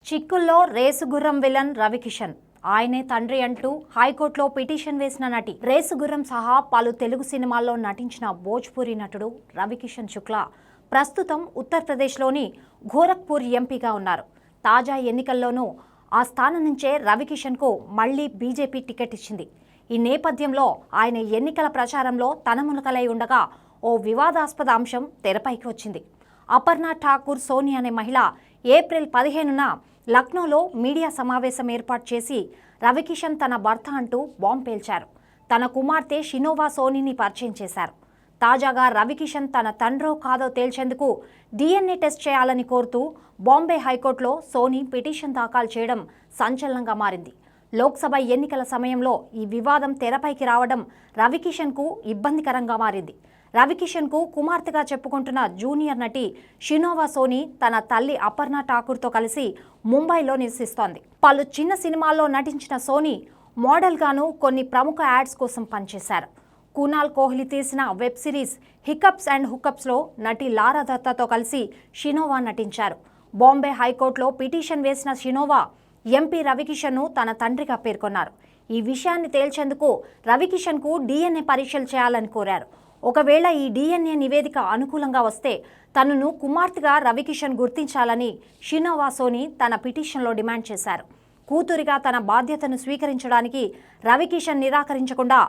చిక్కుల్లో రేసుగుర్రం విలన్ రవికిషన్ ఆయనే తండ్రి అంటూ హైకోర్టులో పిటిషన్ వేసిన నటి. రేసుగుర్రం సహా పలు తెలుగు సినిమాల్లో నటించిన భోజ్పురి నటుడు రవికిషన్ శుక్లా ప్రస్తుతం ఉత్తరప్రదేశ్లోని గోరఖ్పూర్ ఎంపీగా ఉన్నారు. తాజా ఎన్నికల్లోనూ ఆ స్థానం నుంచే రవికిషన్కు మళ్లీ బీజేపీ టికెట్ ఇచ్చింది. ఈ నేపథ్యంలో ఆయన ఎన్నికల ప్రచారంలో తనమునకలై ఉండగా ఓ వివాదాస్పద అంశం తెరపైకి వచ్చింది. అపర్ణ ఠాకూర్ సోని అనే మహిళ ఏప్రిల్ 15న లక్నోలో మీడియా సమావేశం ఏర్పాటు చేసి రవికిషన్ తన భర్త అంటూ బాంబు పేల్చారు. తన కుమార్తె షినోవా సోనీని పరిచయం చేశారు. తాజాగా రవికిషన్ తన తండ్రో కాదో తేల్చేందుకు DNA టెస్ట్ చేయాలని కోరుతూ బాంబే హైకోర్టులో సోనీ పిటిషన్ దాఖలు చేయడం సంచలనంగా మారింది. లోక్సభ ఎన్నికల సమయంలో ఈ వివాదం తెరపైకి రావడం రవికిషన్కు ఇబ్బందికరంగా మారింది. రవికిషన్కు కుమార్తెగా చెప్పుకుంటున్న జూనియర్ నటి షినోవా సోని తన తల్లి అపర్ణ ఠాకూర్తో కలిసి ముంబైలో నివసిస్తోంది. పలు చిన్న సినిమాల్లో నటించిన సోని మోడల్గాను కొన్ని ప్రముఖ యాడ్స్ కోసం పనిచేశారు. కునాల్ కోహ్లీ తీసిన వెబ్ సిరీస్ హికప్స్ అండ్ హుకప్స్లో నటి లారా దత్తాతో కలిసి షినోవా నటించారు. బాంబే హైకోర్టులో పిటిషన్ వేసిన షినోవా ఎంపీ రవికిషన్ను తన తండ్రిగా పేర్కొన్నారు. ఈ విషయాన్ని తేల్చేందుకు రవికిషన్కు DNA పరీక్షలు చేయాలని కోరారు. ఒకవేళ ఈ DNA నివేదిక అనుకూలంగా వస్తే తనను కుమార్తెగా రవికిషన్ గుర్తించాలని షినోవా సోని తన పిటిషన్లో డిమాండ్ చేశారు. కూతురిగా తన బాధ్యతను స్వీకరించడానికి రవికిషన్ నిరాకరించకుండా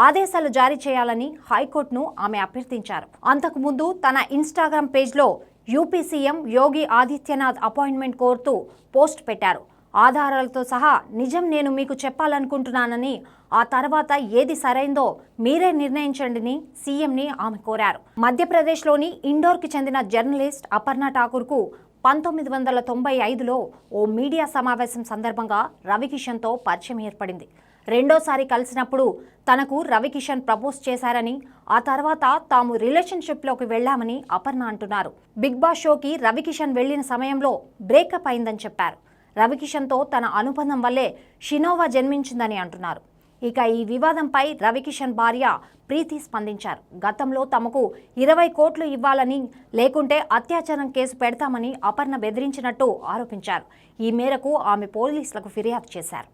ఆదేశాలు జారీ చేయాలని హైకోర్టును ఆమె అభ్యర్థించారు. అంతకుముందు తన ఇన్స్టాగ్రామ్ పేజ్లో UP CM Yogi Adityanath appointment కోరుతూ పోస్ట్ పెట్టారు. ఆధారాలతో సహా నిజం నేను మీకు చెప్పాలనుకుంటున్నానని, ఆ తర్వాత ఏది సరైందో మీరే నిర్ణయించండిని సీఎంని ఆమె కోరారు. మధ్యప్రదేశ్లోని ఇండోర్కి చెందిన జర్నలిస్ట్ అపర్ణ ఠాకూర్కు 1995లో ఓ మీడియా సమావేశం సందర్భంగా రవికిషన్తో పరిచయం ఏర్పడింది. రెండోసారి కలిసినప్పుడు తనకు రవికిషన్ ప్రపోజ్ చేశారని, ఆ తర్వాత తాము రిలేషన్షిప్లోకి వెళ్లామని అపర్ణ అంటున్నారు. బిగ్ బాస్ షోకి రవికిషన్ వెళ్లిన సమయంలో బ్రేకప్ అయిందని చెప్పారు. రవికిషన్తో తన అనుబంధం వల్లే షినోవా జన్మించిందని అంటున్నారు. ఇక ఈ వివాదంపై రవికిషన్ భార్య ప్రీతి స్పందించారు. గతంలో తమకు 20 కోట్లు ఇవ్వాలని, లేకుంటే అత్యాచారం కేసు పెడతామని అపర్ణ బెదిరించినట్టు ఆరోపించారు. ఈ మేరకు ఆమె పోలీసులకు ఫిర్యాదు చేశారు.